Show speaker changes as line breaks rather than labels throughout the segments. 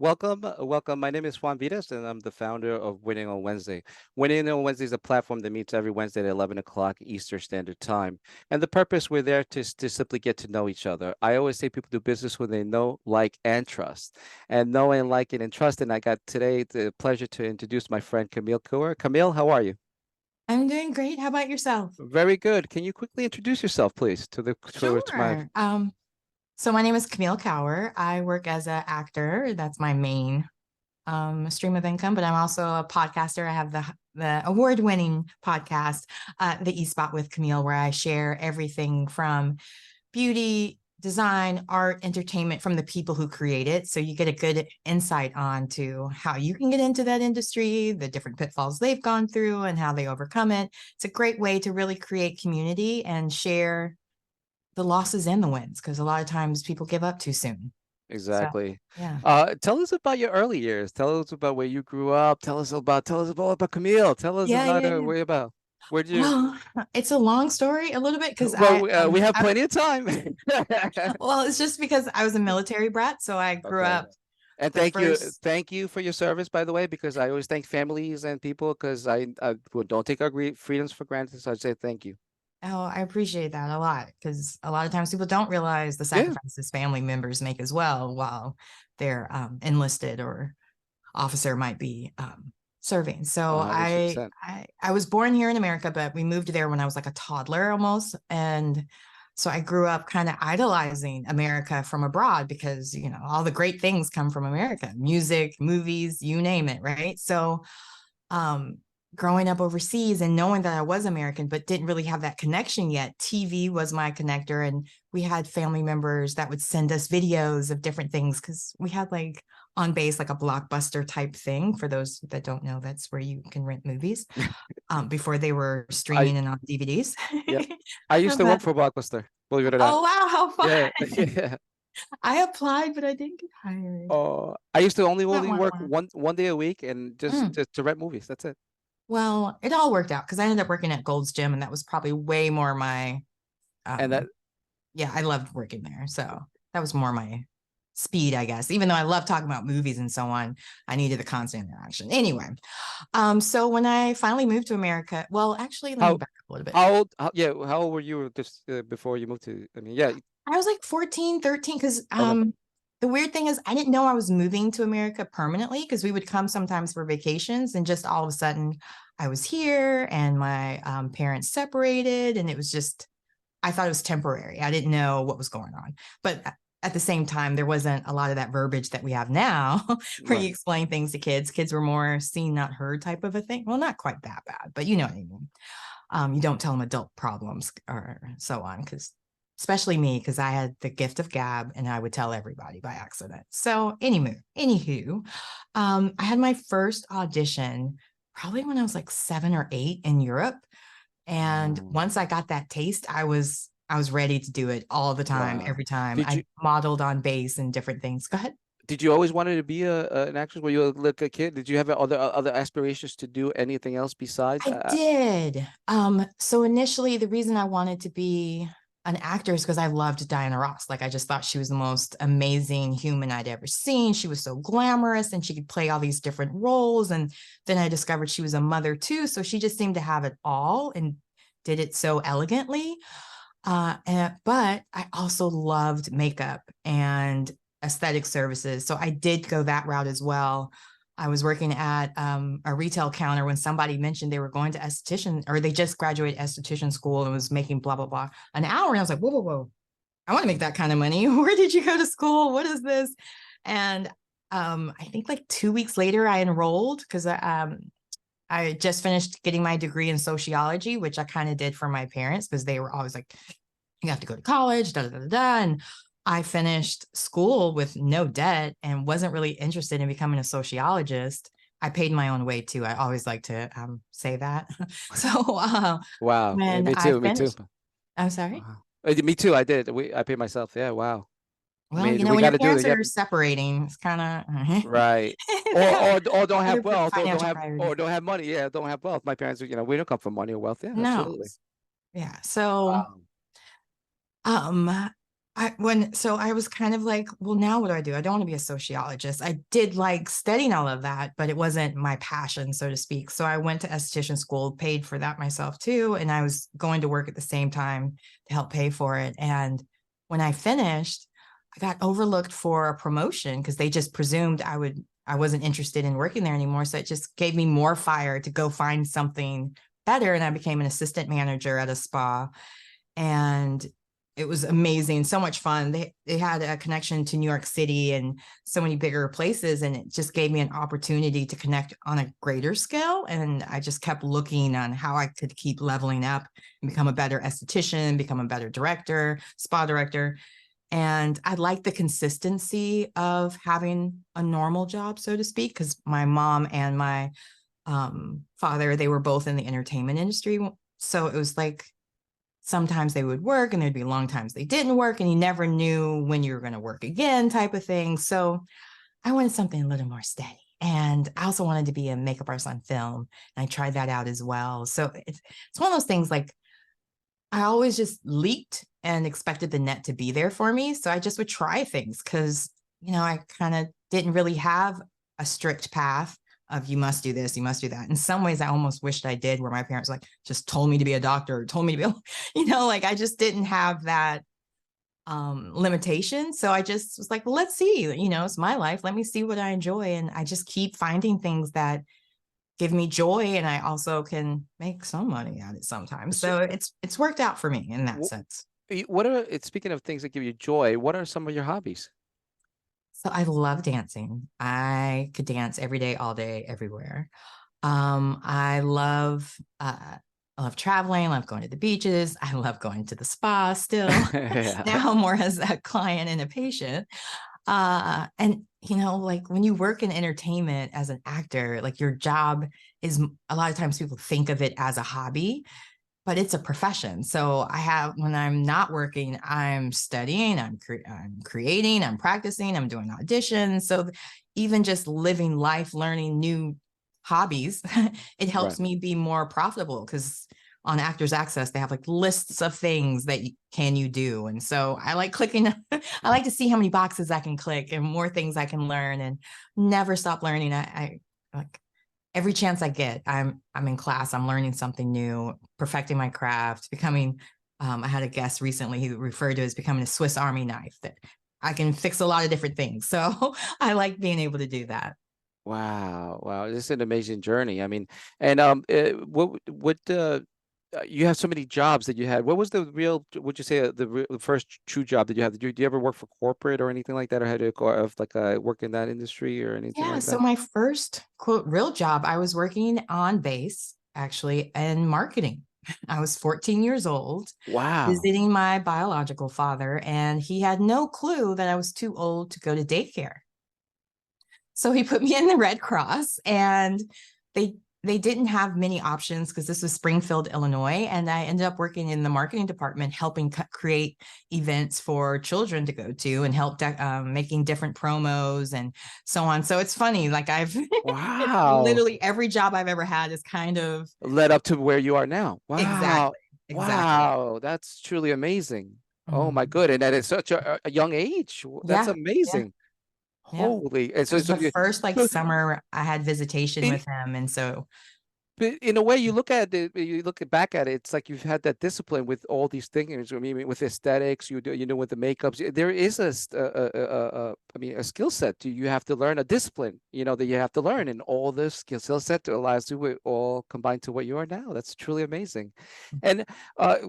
welcome. My name is Juan Vitas, and I'm the founder of Winning on Wednesday. Winning on Wednesday is a platform that meets every Wednesday at 11 o'clock Eastern Standard Time. And the purpose, we're there to simply get to know each other. I always say people do business when they know, like, and trust. And knowing, liking, and trusting, I got today the pleasure to introduce my friend Camille Kauer. Camille, how are you?
I'm doing great. How about yourself?
Very good. Can you quickly introduce yourself, please, to my
Sure. So my name is Camille Kauer. I work as an actor. That's my main stream of income, but I'm also a podcaster. I have the award-winning podcast, The E Spot with Camille, where I share everything from beauty, design, art, entertainment from the people who create it. So you get a good insight on to how you can get into that industry, the different pitfalls they've gone through, and how they overcome it. It's a great way to really create community and share the losses and the wins, because a lot of times people give up too soon. So
Exactly.
yeah.
Tell us about your early years. Tell us about where you grew up. Tell us about Camille. Tell us
Yeah,
about
yeah, yeah.
where about where did you
Well, it's a long story a little bit because
well we have plenty of time.
well, it's just because I was a military brat. So I grew
Okay.
up
And
the first.
thank you for your service, by the way, because I always thank families and people because I well, don't take our freedoms for granted. So I say thank you.
Oh, I appreciate that a lot because a lot of times people don't realize the
Yeah,
sacrifices family members make as well while they're enlisted or officer might be serving. So
100%.
I was born here in America, but we moved there when I was like a toddler almost, and so I grew up kind of idolizing America from abroad because all the great things come from America, music, movies, you name it, right? So um, growing up overseas and knowing that I was American, but didn't really have that connection yet. TV was my connector, and we had family members that would send us videos of different things because we had like on base like a Blockbuster type thing. For those that don't know, that's where you can rent movies before they were
I
streaming and on DVDs.
yeah. I used to work
But
for Blockbuster, believe it or not.
oh wow, how
Yeah.
fun!
Yeah.
I applied, but I didn't get hired.
Oh, I used to
Wah,
only
wah,
work
wah.
one day a week and
Mm.
just to rent movies. That's it.
Well, it all worked out because I ended up working at Gold's Gym, and that was probably way more my
And that
um yeah, I loved working there. So that was more my speed, I guess. Even though I love talking about movies and so on, I needed the constant interaction. Anyway, so when I finally moved to America, well, actually, let me
how
back up a little bit.
how old were you just before you moved to? I mean, yeah.
I was like 14, 13, because
Okay.
the weird thing is I didn't know I was moving to America permanently because we would come sometimes for vacations, and just all of a sudden I was here and my parents separated, and it was just I thought it was temporary. I didn't know what was going on. But at the same time, there wasn't a lot of that verbiage that we have now where you
Right.
explain things to kids. Kids were more seen, not heard type of a thing. Well, not quite that bad, but you know what I mean. You don't tell them adult problems or so on, because especially me, because I had the gift of gab and I would tell everybody by accident. So anywho, I had my first audition probably when I was like 7 or 8 in Europe, and
Mm,
once I got that taste, I was ready to do it all the time,
wow.
every time.
Did you
I modeled on base and different things. Go ahead.
did you always wanted to be an actress? Were you a kid? Did you have other aspirations to do anything else besides?
I did. So initially the reason I wanted to be an actor is because I loved Diana Ross. Like I just thought she was the most amazing human I'd ever seen. She was so glamorous and she could play all these different roles. And then I discovered she was a mother too. So she just seemed to have it all and did it so elegantly. But I also loved makeup and aesthetic services. So I did go that route as well. I was working at a retail counter when somebody mentioned they were going to esthetician, or they just graduated esthetician school and was making blah, blah, blah an hour. And I was like, whoa, whoa, whoa. I want to make that kind of money. Where did you go to school? What is this? And I think like 2 weeks later, I enrolled because I just finished getting my degree in sociology, which I kind of did for my parents because they were always like, you have to go to college, da da da da. And I finished school with no debt and wasn't really interested in becoming a sociologist. I paid my own way too. I always like to say that. So
Wow. Yeah,
when
me
I
too. Me too.
finished, I'm sorry.
Wow. Me too. I did. I paid myself. Yeah. Wow. I
Well,
mean, we
when
got
your
to do
parents
it. Yep.
are separating, it's kind of
Right.
they got
Or don't have
other
wealth
financial priorities.
or don't have money. Yeah. Don't have wealth. My parents, we don't come from money or wealth. Yeah.
No,
Absolutely.
yeah. So
Wow.
um I was kind of like, well, now what do? I don't want to be a sociologist. I did like studying all of that, but it wasn't my passion, so to speak. So I went to esthetician school, paid for that myself too. And I was going to work at the same time to help pay for it. And when I finished, I got overlooked for a promotion because they just presumed I wasn't interested in working there anymore. So it just gave me more fire to go find something better. And I became an assistant manager at a spa. And it was amazing, so much fun. They had a connection to New York City and so many bigger places, and it just gave me an opportunity to connect on a greater scale. And I just kept looking on how I could keep leveling up and become a better esthetician, become a better director, spa director. And I like the consistency of having a normal job, so to speak, because my mom and my father, they were both in the entertainment industry. So it was like sometimes they would work and there'd be long times they didn't work and you never knew when you were going to work again type of thing. So I wanted something a little more steady. And I also wanted to be a makeup artist on film. And I tried that out as well. So it's one of those things like I always just leaped and expected the net to be there for me. So I just would try things because, I kind of didn't really have a strict path of you must do this, you must do that. In some ways, I almost wished I did, where my parents like just told me to be a doctor, told me to be, like I just didn't have that limitation. So I just was like, well, let's see, it's my life. Let me see what I enjoy. And I just keep finding things that give me joy, and I also can make some money at it sometimes.
So,
So it's worked out for me in that
wh-
sense.
what are it's speaking of things that give you joy, what are some of your hobbies?
So I love dancing. I could dance every day, all day, everywhere. I love I love traveling, I love going to the beaches, I love going to the spa still.
Yeah.
Now more as a client and a patient. And like when you work in entertainment as an actor, like your job is a lot of times people think of it as a hobby, but it's a profession. So when I'm not working, I'm studying, I'm creating, I'm practicing, I'm doing auditions. So even just living life, learning new hobbies, it
Right.
helps me be more profitable because on Actors Access, they have like lists of things that can you do. And so I like clicking, I like to see how many boxes I can click and more things I can learn and never stop learning. I like every chance I get, I'm in class, I'm learning something new, perfecting my craft, becoming. I had a guest recently who referred to it as becoming a Swiss Army knife that I can fix a lot of different things. So I like being able to do that.
Wow, wow, this is an amazing journey. I mean, and what you have so many jobs that you had. What was the real, would you say, the first true job that you had? Did you ever work for corporate or anything like that, or had to go of like work in that industry or anything
Yeah.
like
So
that?
my first quote real job, I was working on base actually in marketing. I was 14 years old,
Wow.
visiting my biological father, and he had no clue that I was too old to go to daycare. So he put me in the Red Cross, and they they didn't have many options because this was Springfield, Illinois, and I ended up working in the marketing department, helping create events for children to go to, and help making different promos and so on. So it's funny, like I've
Wow.
literally every job I've ever had is kind of
Led up to where you are now. Wow.
exactly, exactly.
Wow. That's truly amazing. Oh my
Mhm.
good. And that is such a young age. That's
Yeah, yeah,
amazing.
yeah.
Holy. And
It was
so
the
you
first like
so
summer I had visitation
in,
with him, and so
but in a way, you look at it, you look back at it, it's like you've had that discipline with all these things. I mean, with aesthetics, with the makeups, there is I mean, a skill set. You have to learn a discipline, that you have to learn, and all this skill set to allows you it all combined to what you are now. That's truly amazing, and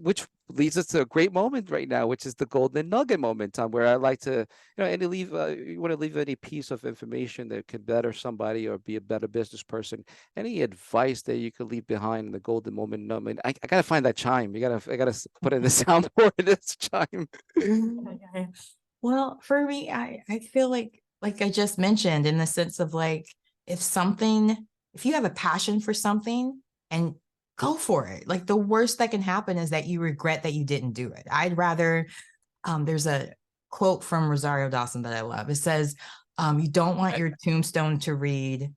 which leads us to a great moment right now, which is the golden nugget moment, Tom, where I like to, and leave. You want to leave any piece of information that can better somebody or be a better business person, any advice that you could leave behind in the golden moment? No, I mean, I gotta find that chime. I gotta put in the soundboard this chime.
okay. Well, for me, I feel like I just mentioned in the sense of like if you have a passion for something and go for it. Like the worst that can happen is that you regret that you didn't do it. I'd rather there's a quote from Rosario Dawson that I love. It says, you don't want your tombstone to read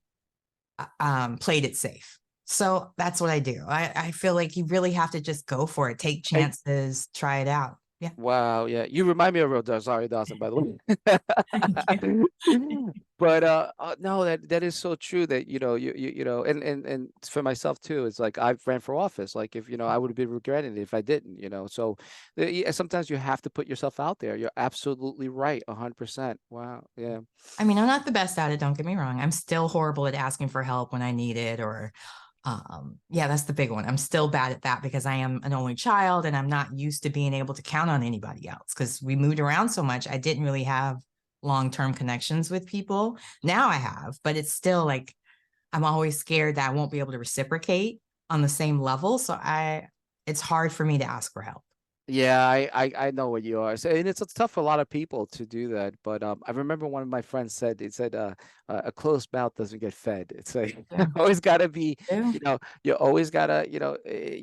played it safe. So that's what I do. I feel like you really have to just go for it, take
I,
chances, try it out. Yeah.
Wow, yeah. You remind me of Rosario Dawson, by the
Thank you.
way. But no, that is so true that and for myself too, it's like I've ran for office. Like if I would have been regretting it if I didn't. So yeah, sometimes you have to put yourself out there. You're absolutely right, 100%. Wow, yeah.
I mean, I'm not the best at it, don't get me wrong. I'm still horrible at asking for help when I need it, or yeah, that's the big one. I'm still bad at that because I am an only child and I'm not used to being able to count on anybody else because we moved around so much. I didn't really have long-term connections with people. Now I have, but it's still like I'm always scared that I won't be able to reciprocate on the same level. So it's hard for me to ask for help.
Yeah, I know what you are. So, and it's tough for a lot of people to do that. But I remember one of my friends said, it said, a closed mouth doesn't get fed. It's like
Yeah.
always gotta be,
Yeah.
you always gotta, you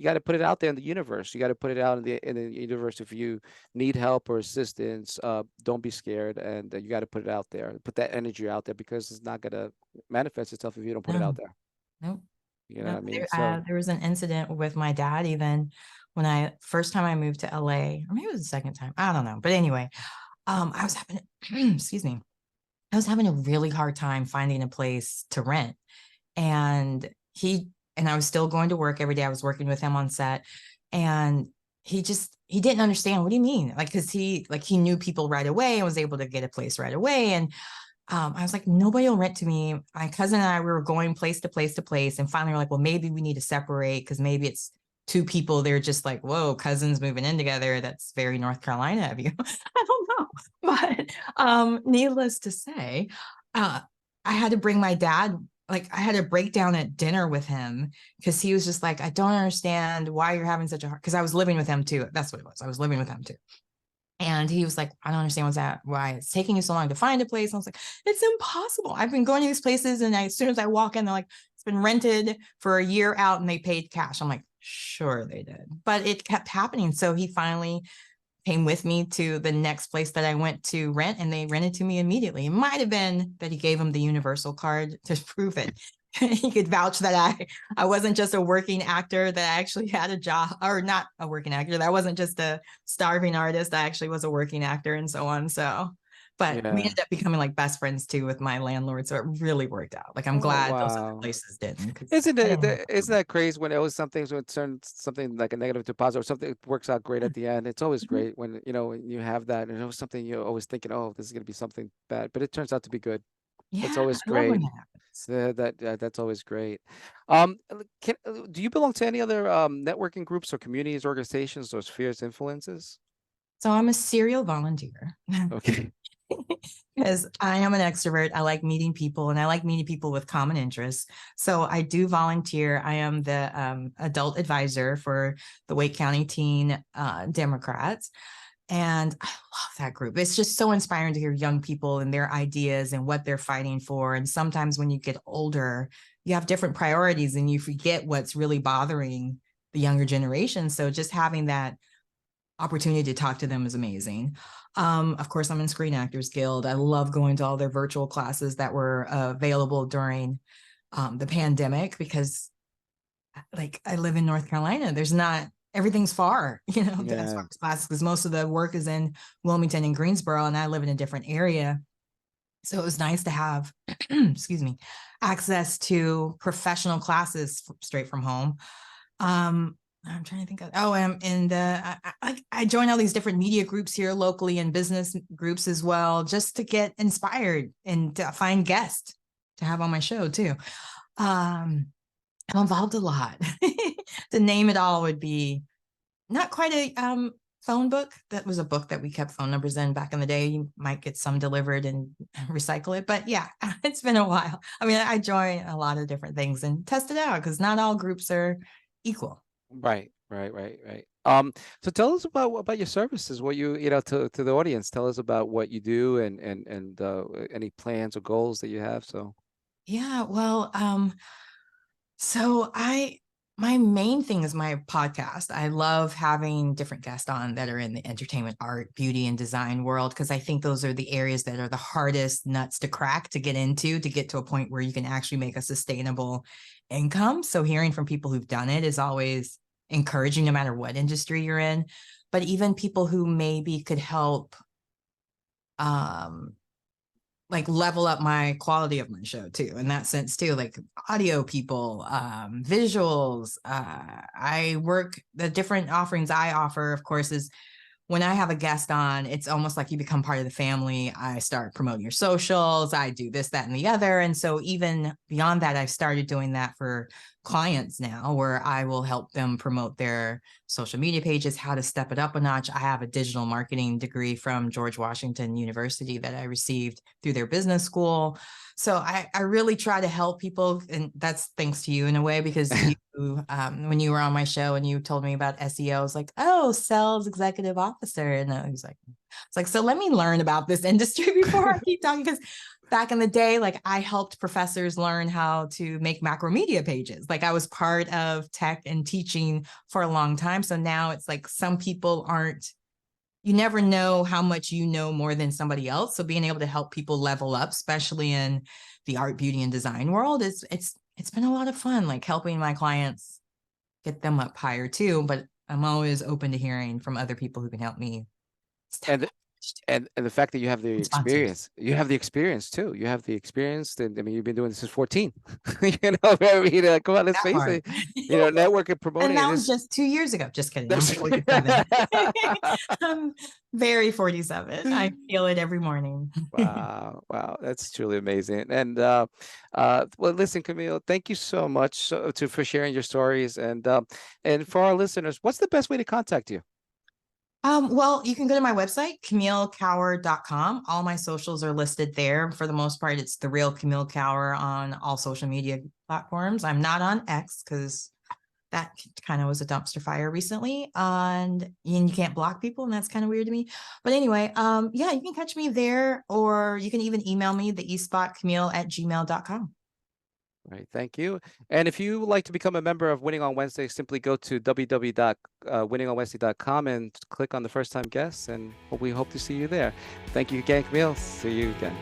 gotta put it out there in the universe. You gotta put it out in the universe. If you need help or assistance, don't be scared, and you gotta put it out there. Put that energy out there because it's not gonna manifest itself if you don't put it
No,
out there.
no.
You know what
No,
I mean? So
there was an incident with my dad even when I first time I moved to LA, or maybe it was the second time. I don't know. But anyway, I was having excuse me. I was having a really hard time finding a place to rent. And I was still going to work every day. I was working with him on set. And he didn't understand. What do you mean? Like, cause he knew people right away and was able to get a place right away. And I was like, nobody will rent to me. My cousin and I, we were going place to place to place. And finally, we're like, well, maybe we need to separate because maybe it's two people. They're just like, whoa, cousins moving in together. That's very North Carolina of you. I don't know. But needless to say, uh, I had to bring my dad. Like, I had a breakdown at dinner with him because he was just like, I don't understand why you're having such a hard, because I was living with him too. That's what it was. I was living with him too. And he was like, I don't understand why it's taking you so long to find a place. And I was like, it's impossible. I've been going to these places, and as soon as I walk in, they're like, it's been rented for a year out and they paid cash. I'm like, sure they did. But it kept happening. So he finally came with me to the next place that I went to rent, and they rented to me immediately. It might have been that he gave him the universal card to prove it. He could vouch that I wasn't just a working actor, that I actually had a job, or not a working actor, that I wasn't just a starving artist, I actually was a working actor, and so on. So, but we
yeah.
ended up becoming like best friends too with my landlord. So it really worked out. Like I'm
Oh
glad those other
wow.
places didn't, because
Isn't
I didn't have
isn't that crazy when it always some things when turn something like a negative to positive, or something works out great at the end. It's always
Mhm.
great when you have that, and it was something you're always thinking, oh, this is gonna be something bad, but it turns out to be good. That's
Yeah,
always
I love when
great.
that happens.
So that's always great. Do you belong to any other networking groups or communities, organizations, or spheres influences?
So I'm a serial volunteer.
Okay.
Because I am an extrovert. I like meeting people, and I like meeting people with common interests. So I do volunteer. I am the adult advisor for the Wake County Teen Democrats. And I love that group. It's just so inspiring to hear young people and their ideas and what they're fighting for. And sometimes when you get older, you have different priorities and you forget what's really bothering the younger generation. So just having that opportunity to talk to them is amazing. Of course, I'm in Screen Actors Guild. I love going to all their virtual classes that were available during the pandemic, because like I live in North Carolina. There's not, everything's far, as
Yeah.
far as classes, because most of the work is in Wilmington and Greensboro, and I live in a different area. So it was nice to have, excuse me, access to professional classes straight from home. I'm trying to think of, and I join all these different media groups here locally, and business groups as well, just to get inspired and to find guests to have on my show too. Um, I'm involved a lot. To name it all would be not quite a phone book. That was a book that we kept phone numbers in back in the day. You might get some delivered and recycle it, but yeah, it's been a while. I mean, I join a lot of different things and test it out, because not all groups are equal.
Right. So tell us about your services, what to the audience. Tell us about what you do, and any plans or goals that you have. So
Yeah, well, so my main thing is my podcast. I love having different guests on that are in the entertainment, art, beauty, and design world, because I think those are the areas that are the hardest nuts to crack, to get into, to get to a point where you can actually make a sustainable income. So hearing from people who've done it is always encouraging no matter what industry you're in, but even people who maybe could help like level up my quality of my show too, in that sense too, like audio people, visuals. The different offerings I offer, of course, is when I have a guest on, it's almost like you become part of the family. I start promoting your socials. I do this, that, and the other. And so even beyond that, I've started doing that for clients now, where I will help them promote their social media pages, how to step it up a notch. I have a digital marketing degree from George Washington University that I received through their business school. So I really try to help people. And that's thanks to you in a way, because you, when you were on my show and you told me about SEO, I was like, oh, sales executive officer. And I was like, it's like, so let me learn about this industry before I keep talking. Because back in the day, like I helped professors learn how to make macromedia pages. Like I was part of tech and teaching for a long time. So now it's like some people you never know how much you know more than somebody else. So being able to help people level up, especially in the art, beauty, and design world, it's been a lot of fun, like helping my clients get them up higher too. But I'm always open to hearing from other people who can help me.
And the fact that you have the experience, too. You have the experience, and I mean, you've been doing this since 14. You know, I mean, come on, let's face it. You know, networking, promoting,
and that was just 2 years ago. Just kidding. I'm 47. I'm very 47. I feel it every morning.
Wow, that's truly amazing. And well, listen, Camille, thank you so much for sharing your stories, and for our listeners, what's the best way to contact you?
Well, you can go to my website, CamilleKauer.com. All my socials are listed there. For the most part, it's the real Camille Kauer on all social media platforms. I'm not on X because that kind of was a dumpster fire recently, and you can't block people, and that's kind of weird to me. But anyway, yeah, you can catch me there, or you can even email me, theespotcamille@gmail.com.
Right, thank you. And if you would like to become a member of Winning on Wednesday, simply go to www.winningonwednesday.com and click on the first time guests, and we hope to see you there. Thank you again, Camille. See you again.